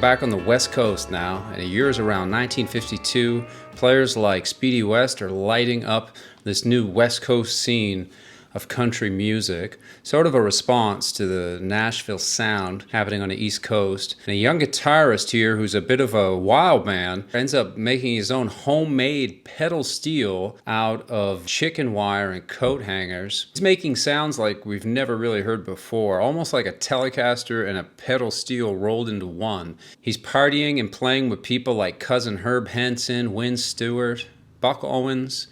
back on the West Coast now, and the year is around 1952. Players like Speedy West are lighting up this new West Coast scene of country music, sort of a response to the Nashville Sound happening on the East Coast. And a young guitarist here who's a bit of a wild man ends up making his own homemade pedal steel out of chicken wire and coat hangers. He's making sounds like we've never really heard before, almost like a Telecaster and a pedal steel rolled into one. He's partying and playing with people like Cousin Herb Henson, Win Stewart, Buck Owens,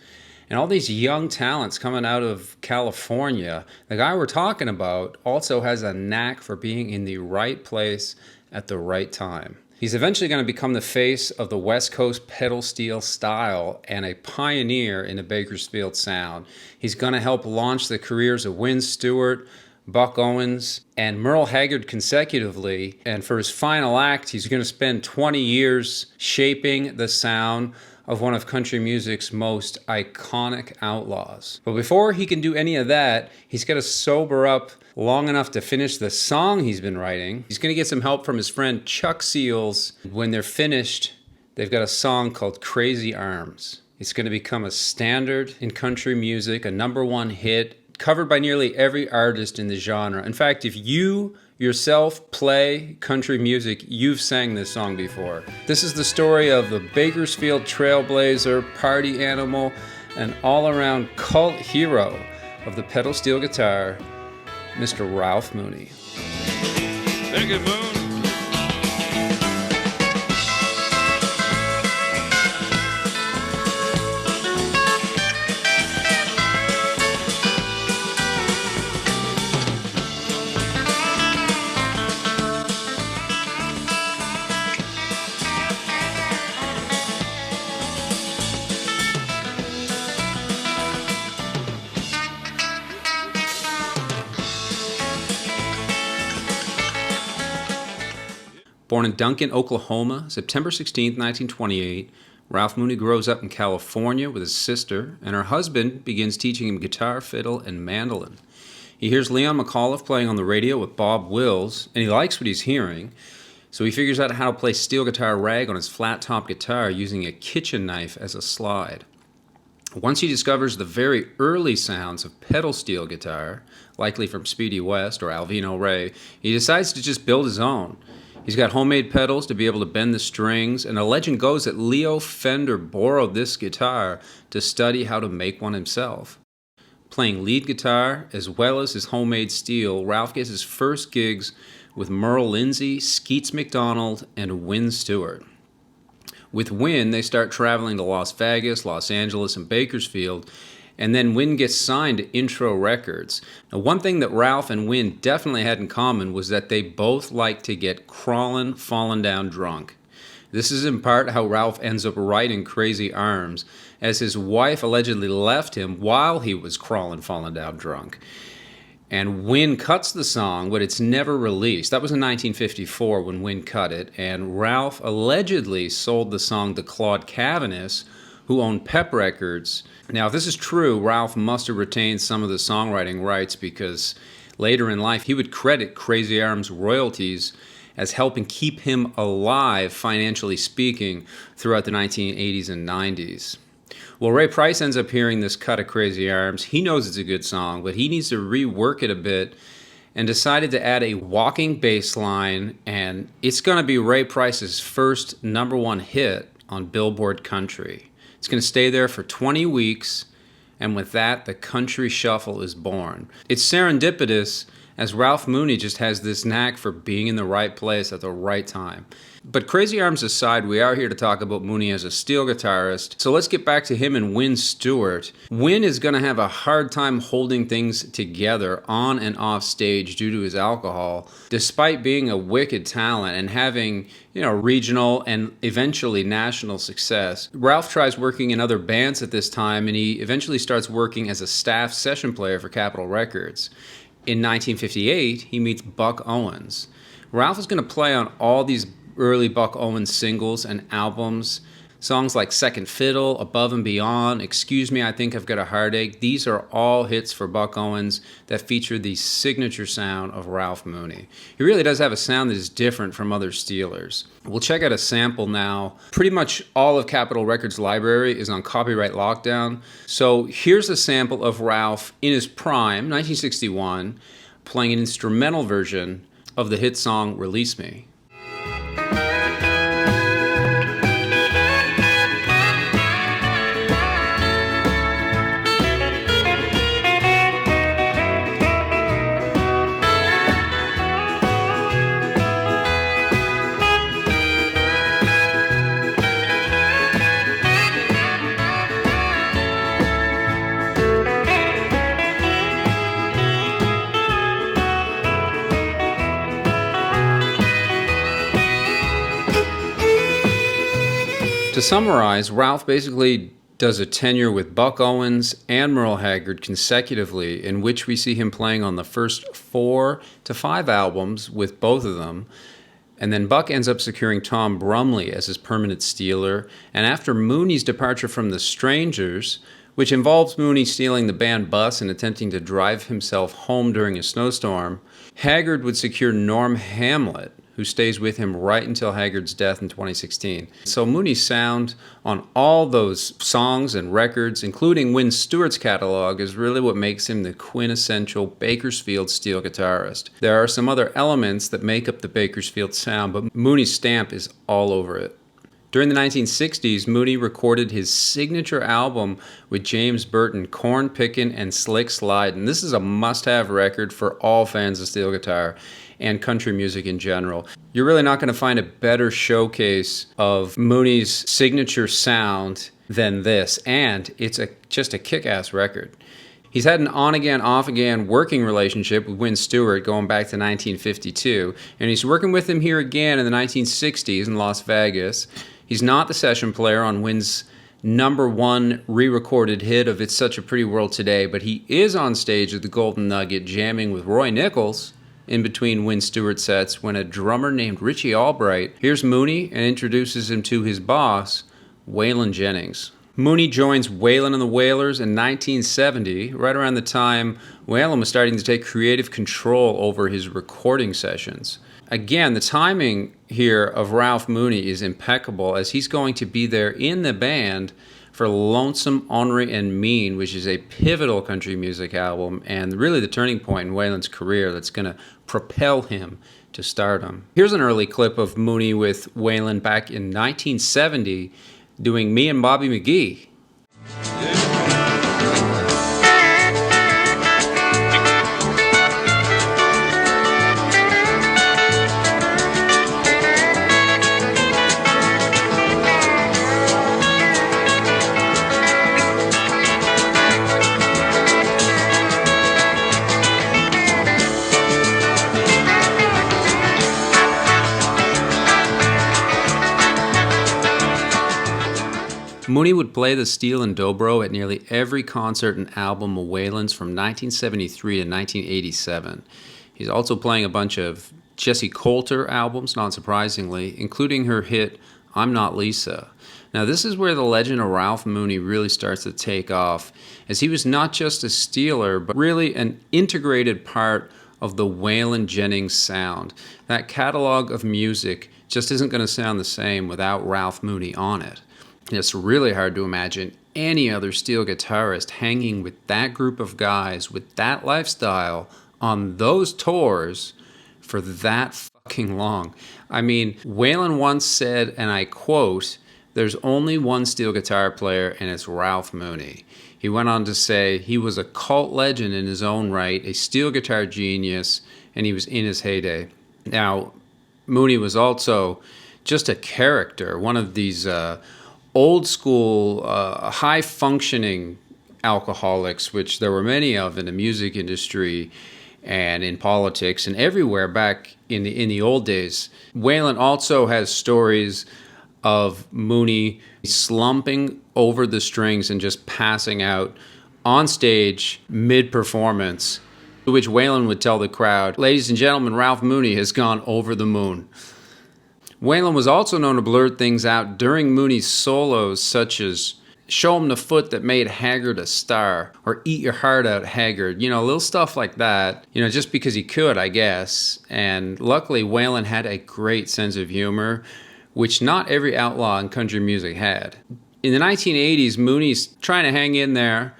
and all these young talents coming out of California. The guy we're talking about also has a knack for being in the right place at the right time. He's eventually going to become the face of the West Coast pedal steel style and a pioneer in the Bakersfield Sound. He's going to help launch the careers of Win Stewart, Buck Owens, and Merle Haggard consecutively. And for his final act, he's going to spend 20 years shaping the sound of one of country music's most iconic outlaws. But before he can do any of that, he's got to sober up long enough to finish the song he's been writing. He's going to get some help from his friend Chuck Seals. When they're finished, they've got a song called Crazy Arms. It's going to become a standard in country music, a #1 hit, covered by nearly every artist in the genre. In fact, if you yourself play country music, you've sang this song before. This is the story of the Bakersfield Trailblazer, party animal, and all-around cult hero of the pedal steel guitar, Mr. Ralph Mooney. Thank you, Moon. Born in Duncan, Oklahoma, September 16, 1928, Ralph Mooney grows up in California with his sister, and her husband begins teaching him guitar, fiddle, and mandolin. He hears Leon McAuliffe playing on the radio with Bob Wills, and he likes what he's hearing, so he figures out how to play steel guitar rag on his flat-top guitar using a kitchen knife as a slide. Once he discovers the very early sounds of pedal steel guitar, likely from Speedy West or Alvino Ray, he decides to just build his own. He's got homemade pedals to be able to bend the strings, and a legend goes that Leo Fender borrowed this guitar to study how to make one himself. Playing lead guitar as well as his homemade steel, Ralph gets his first gigs with Merle Lindsey, Skeets McDonald, and Win Stewart. With Win, they start traveling to Las Vegas, Los Angeles, and Bakersfield, and then Win gets signed to Intro Records. Now, one thing that Ralph and Win definitely had in common was that they both liked to get crawlin', fallin' down drunk. This is in part how Ralph ends up writing Crazy Arms, as his wife allegedly left him while he was crawlin', fallin' down drunk. And Win cuts the song, but it's never released. That was in 1954 when Win cut it, and Ralph allegedly sold the song to Claude Cavanis, who owned Pep Records. Now, if this is true, Ralph must have retained some of the songwriting rights, because later in life he would credit Crazy Arms royalties as helping keep him alive, financially speaking, throughout the 1980s and 90s. Well, Ray Price ends up hearing this cut of Crazy Arms. He knows it's a good song, but he needs to rework it a bit, and decided to add a walking bass line, and it's going to be Ray Price's first #1 hit on Billboard Country. It's going to stay there for 20 weeks, and with that, the country shuffle is born. It's serendipitous, as Ralph Mooney just has this knack for being in the right place at the right time. But Crazy Arms aside, we are here to talk about Mooney as a steel guitarist, so let's get back to him and Win Stewart. Win is going to have a hard time holding things together on and off stage due to his alcohol, despite being a wicked talent and having, regional and eventually national success. Ralph tries working in other bands at this time, and he eventually starts working as a staff session player for Capitol Records. In 1958, he meets Buck Owens. Ralph is going to play on all these early Buck Owens singles and albums. Songs like Second Fiddle, Above and Beyond, Excuse Me, I Think I've Got a Heartache, these are all hits for Buck Owens that feature the signature sound of Ralph Mooney. He really does have a sound that is different from other Steelers. We'll check out a sample now. Pretty much all of Capitol Records' library is on copyright lockdown. So here's a sample of Ralph in his prime, 1961, playing an instrumental version of the hit song Release Me. To summarize, Ralph basically does a tenure with Buck Owens and Merle Haggard consecutively, in which we see him playing on the first 4 to 5 albums with both of them. And then Buck ends up securing Tom Brumley as his permanent Steeler. And after Mooney's departure from the Strangers, which involves Mooney stealing the band bus and attempting to drive himself home during a snowstorm, Haggard would secure Norm Hamlet, who stays with him right until Haggard's death in 2016. So Mooney's sound on all those songs and records, including Win Stewart's catalog, is really what makes him the quintessential Bakersfield steel guitarist. There are some other elements that make up the Bakersfield sound, but Mooney's stamp is all over it. During the 1960s, Mooney recorded his signature album with James Burton, Corn Pickin' and Slick Slidin'. This is a must-have record for all fans of steel guitar and country music in general. You're really not going to find a better showcase of Mooney's signature sound than this, and it's just a kick-ass record. He's had an on-again, off-again working relationship with Win Stewart going back to 1952, and he's working with him here again in the 1960s in Las Vegas. He's not the session player on Win's #1 re-recorded hit of It's Such a Pretty World Today, but he is on stage at the Golden Nugget jamming with Roy Nichols in between Win Stewart sets when a drummer named Richie Albright hears Mooney and introduces him to his boss, Waylon Jennings. Mooney joins Waylon and the Waylors in 1970, right around the time Waylon was starting to take creative control over his recording sessions. Again, the timing here of Ralph Mooney is impeccable, as he's going to be there in the band for Lonesome, Ornery, and Mean, which is a pivotal country music album and really the turning point in Waylon's career that's going to propel him to stardom. Here's an early clip of Mooney with Waylon back in 1970 doing Me and Bobby McGee. Mooney would play the steel and dobro at nearly every concert and album of Waylon's from 1973 to 1987. He's also playing a bunch of Jessie Coulter albums, not surprisingly, including her hit I'm Not Lisa. Now this is where the legend of Ralph Mooney really starts to take off, as he was not just a Steeler, but really an integrated part of the Waylon Jennings sound. That catalog of music just isn't going to sound the same without Ralph Mooney on it. It's really hard to imagine any other steel guitarist hanging with that group of guys with that lifestyle on those tours for that fucking long. I mean, Waylon once said, and I quote, "There's only one steel guitar player, and it's Ralph Mooney." He went on to say he was a cult legend in his own right, a steel guitar genius, and he was in his heyday. Now, Mooney was also just a character, one of these old school, high-functioning alcoholics, which there were many of in the music industry and in politics and everywhere back in the old days. Waylon also has stories of Mooney slumping over the strings and just passing out on stage mid-performance, to which Waylon would tell the crowd, "Ladies and gentlemen, Ralph Mooney has gone over the moon." Waylon was also known to blurt things out during Mooney's solos, such as "Show 'em the foot that made Haggard a star," or "Eat your heart out, Haggard." Little stuff like that, just because he could, I guess. And luckily, Waylon had a great sense of humor, which not every outlaw in country music had. In the 1980s, Mooney's trying to hang in there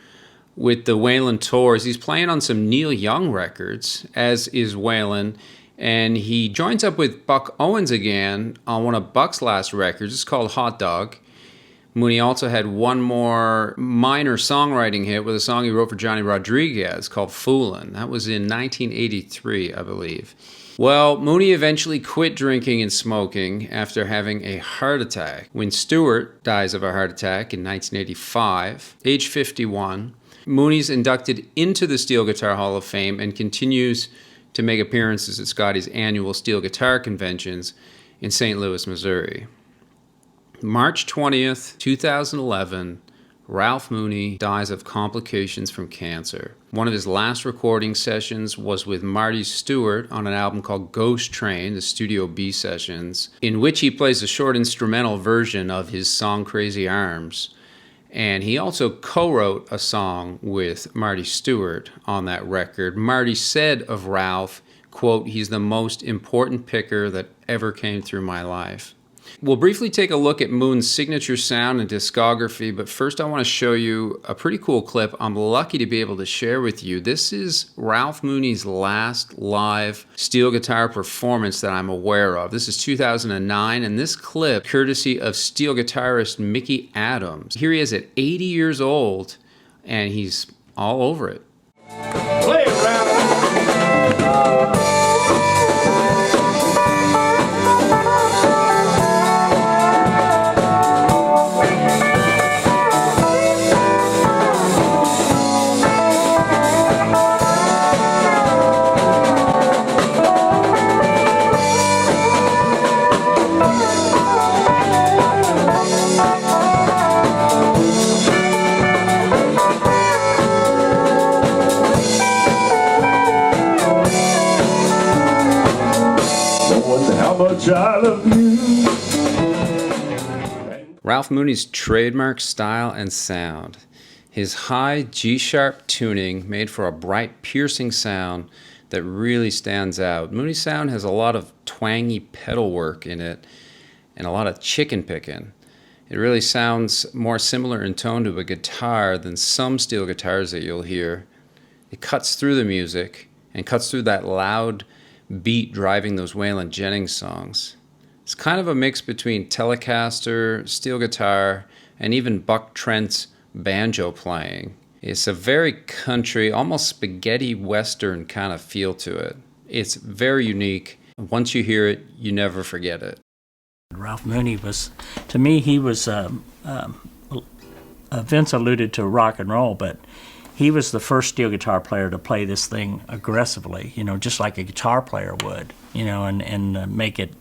with the Waylon tours. He's playing on some Neil Young records, as is Waylon, and he joins up with Buck Owens again on one of Buck's last records. It's called Hot Dog. Mooney also had one more minor songwriting hit with a song he wrote for Johnny Rodriguez called Foolin'. That was in 1983, I believe. Well, Mooney eventually quit drinking and smoking after having a heart attack. When Stewart dies of a heart attack in 1985, age 51, Mooney's inducted into the Steel Guitar Hall of Fame and continues to make appearances at Scotty's annual steel guitar conventions in St. Louis, Missouri. March 20th, 2011, Ralph Mooney dies of complications from cancer. One of his last recording sessions was with Marty Stewart on an album called Ghost Train, the Studio B sessions, in which he plays a short instrumental version of his song Crazy Arms. And he also co-wrote a song with Marty Stewart on that record. Marty said of Ralph, quote, "He's the most important picker that ever came through my life." We'll briefly take a look at Moon's signature sound and discography, but first I want to show you a pretty cool clip I'm lucky to be able to share with you. This is Ralph Mooney's last live steel guitar performance that I'm aware of. This is 2009, and this clip, courtesy of steel guitarist Mickey Adams. Here he is at 80 years old, and he's all over it. Play it, Ralph. I love you. Ralph Mooney's trademark style and sound. His high G-sharp tuning made for a bright, piercing sound that really stands out. Mooney's sound has a lot of twangy pedal work in it and a lot of chicken picking. It really sounds more similar in tone to a guitar than some steel guitars that you'll hear. It cuts through the music and cuts through that loud beat driving those Waylon Jennings songs. It's kind of a mix between Telecaster, steel guitar, and even Buck Trent's banjo playing. It's a very country, almost spaghetti western kind of feel to it. It's very unique. Once you hear it, you never forget it. Ralph Mooney was, to me, he was, Vince alluded to rock and roll, but he was the first steel guitar player to play this thing aggressively, just like a guitar player would, and make it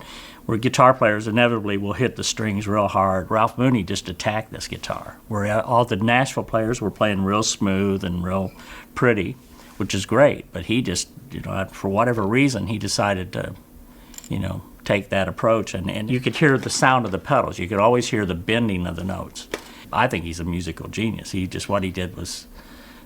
where guitar players inevitably will hit the strings real hard. Ralph Mooney just attacked this guitar, where all the Nashville players were playing real smooth and real pretty, which is great, but he just, for whatever reason, he decided to, take that approach, and you could hear the sound of the pedals. You could always hear the bending of the notes. I think he's a musical genius. What he did was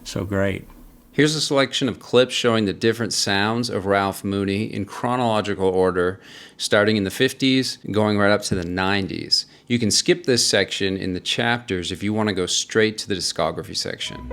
so great. Here's a selection of clips showing the different sounds of Ralph Mooney in chronological order, starting in the 50s, going right up to the 90s. You can skip this section in the chapters if you want to go straight to the discography section.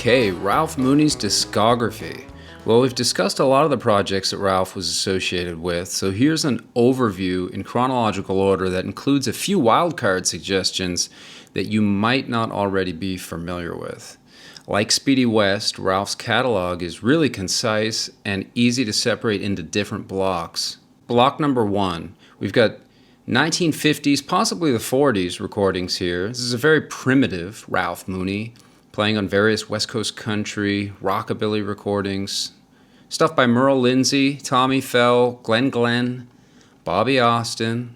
Okay, Ralph Mooney's discography. Well, we've discussed a lot of the projects that Ralph was associated with, so here's an overview in chronological order that includes a few wildcard suggestions that you might not already be familiar with. Like Speedy West, Ralph's catalog is really concise and easy to separate into different blocks. Block number 1, we've got 1950s, possibly the 40s recordings here. This is a very primitive Ralph Mooney, playing on various West Coast country, rockabilly recordings. Stuff by Merle Lindsey, Tommy Fell, Glenn, Bobby Austin.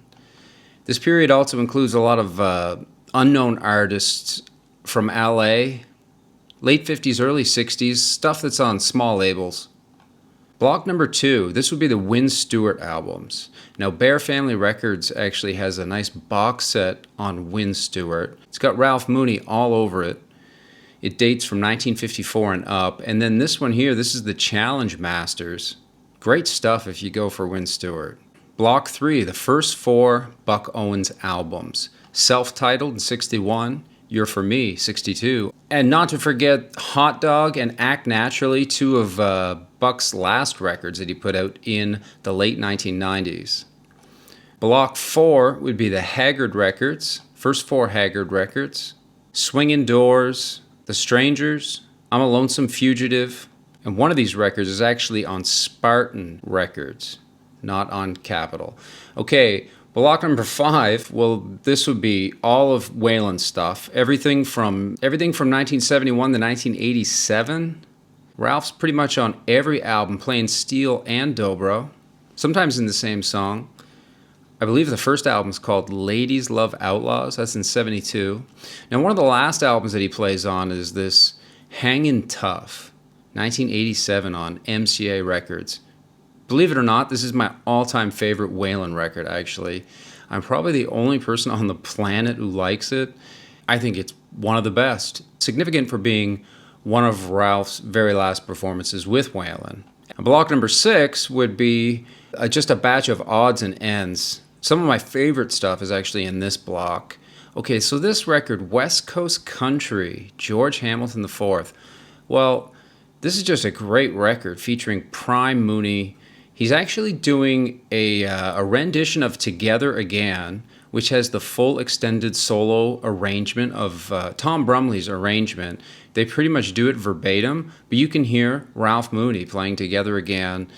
This period also includes a lot of unknown artists from LA, late 50s, early 60s, stuff that's on small labels. Block number 2, this would be the Win Stewart albums. Now, Bear Family Records actually has a nice box set on Win Stewart. It's got Ralph Mooney all over it. It dates from 1954 and up. And then this one here, this is the Challenge Masters. Great stuff if you go for Win Stewart. Block 3, the first 4 Buck Owens albums. Self-titled in 61, You're For Me, 62. And not to forget Hot Dog and Act Naturally, 2 of Buck's last records that he put out in the late 1990s. Block 4 would be the Haggard records, first 4 Haggard records. Swingin' Doors, The Strangers, I'm a Lonesome Fugitive, and one of these records is actually on Spartan Records, not on Capitol. Okay, block number 5, well, this would be all of Waylon's stuff, everything from 1971 to 1987. Ralph's pretty much on every album, playing steel and dobro, sometimes in the same song. I believe the first album is called Ladies Love Outlaws. That's in 72. Now, one of the last albums that he plays on is this Hangin' Tough, 1987 on MCA Records. Believe it or not, this is my all-time favorite Waylon record, actually. I'm probably the only person on the planet who likes it. I think it's one of the best. Significant for being one of Ralph's very last performances with Waylon. Block number 6 would be just a batch of odds and ends. Some of my favorite stuff is actually in this block. Okay, so this record, West Coast Country, George Hamilton IV. Well, this is just a great record featuring Prime Mooney. He's actually doing a rendition of Together Again, which has the full extended solo arrangement of Tom Brumley's arrangement. They pretty much do it verbatim, but you can hear Ralph Mooney playing Together Again.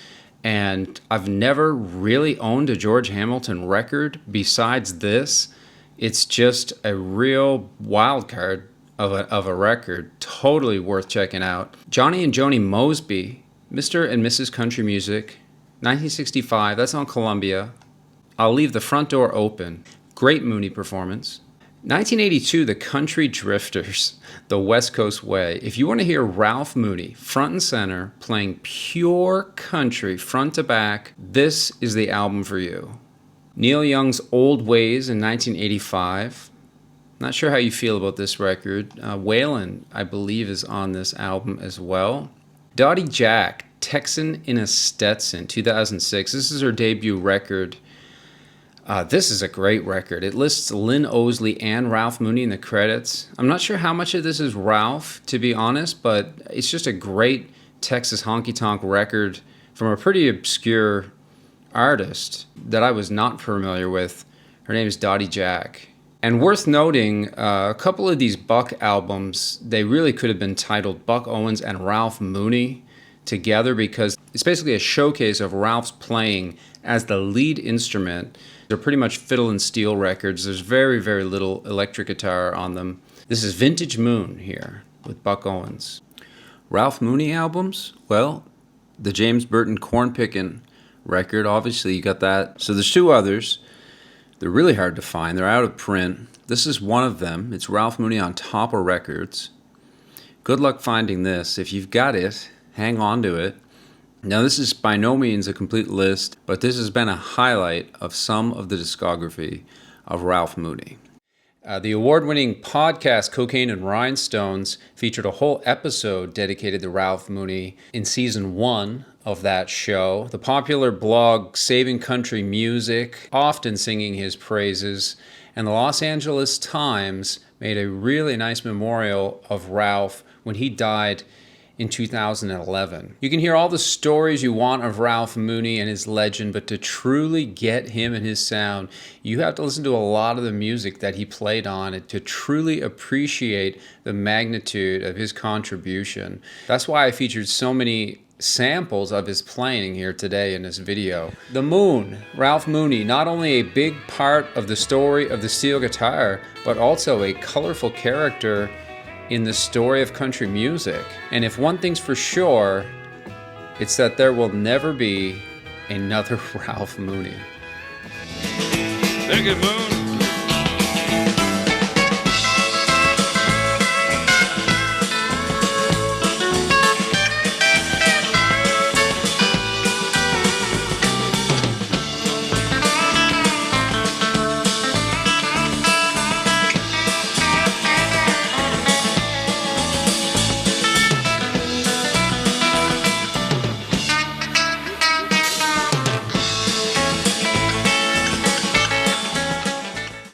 And I've never really owned a George Hamilton record besides this. It's just a real wild card of a record. Totally worth checking out. Johnny and Joni Mosby, Mr. and Mrs. Country Music, 1965. That's on Columbia. I'll Leave the Front Door Open. Great Mooney performance. 1982, the Country Drifters, The West Coast Way. If you want to hear Ralph Mooney front and center playing pure country front to back, this is the album for you. Neil Young's Old Ways in 1985. Not sure how you feel about this record. Waylon, I believe, is on this album as well. Dottie Jack, Texan in a Stetson, 2006. This is her debut record. This is a great record. It lists Lynn Osley and Ralph Mooney in the credits. I'm not sure how much of this is Ralph, to be honest, but it's just a great Texas honky-tonk record from a pretty obscure artist that I was not familiar with. Her name is Dottie Jack. And worth noting, a couple of these Buck albums, they really could have been titled Buck Owens and Ralph Mooney together because it's basically a showcase of Ralph's playing as the lead instrument. They're pretty much fiddle and steel records. There's very, very little electric guitar on them. This is Vintage Moon here with Buck Owens. Ralph Mooney albums? Well, the James Burton Corn Pickin' record, obviously you got that. So there's 2 others. They're really hard to find. They're out of print. This is one of them. It's Ralph Mooney on Topper Records. Good luck finding this. If you've got it, hang on to it. Now, this is by no means a complete list, but this has been a highlight of some of the discography of Ralph Mooney. The award-winning podcast Cocaine Rhinestones featured a whole episode dedicated to Ralph Mooney in season 1 of that show. The popular blog Saving Country Music, often singing his praises, and the Los Angeles Times made a really nice memorial of Ralph when he died in 2011. You can hear all the stories you want of Ralph Mooney and his legend, but to truly get him and his sound, you have to listen to a lot of the music that he played on to truly appreciate the magnitude of his contribution. That's why I featured so many samples of his playing here today in this video. The Moon, Ralph Mooney, not only a big part of the story of the steel guitar, but also a colorful character in the story of country music. And if one thing's for sure, it's that there will never be another Ralph Mooney. Picket moon.